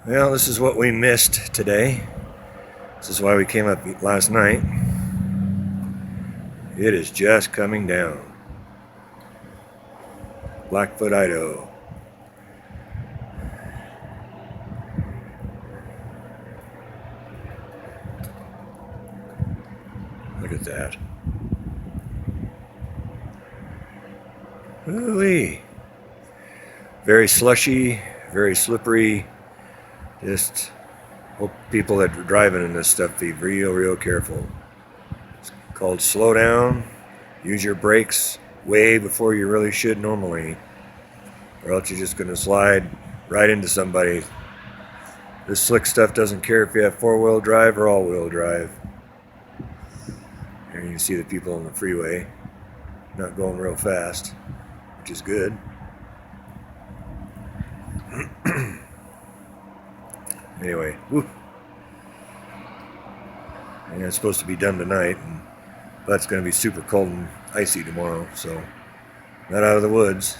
Well, this is what we missed today. This is why we came up last night. It is just coming down. Blackfoot, Idaho. Look at that. Ooh-wee. Very slushy, very slippery. Just hope people that are driving in this stuff be real careful. It's called slow down. Use your brakes way before you really should normally, or else you're just going to slide right into somebody. This slick stuff doesn't care if you have four-wheel drive or all-wheel drive. Here you can see the people on the freeway not going real fast, which is good. Anyway, whew. And it's supposed to be done tonight, but it's going to be super cold and icy tomorrow, so not out of the woods.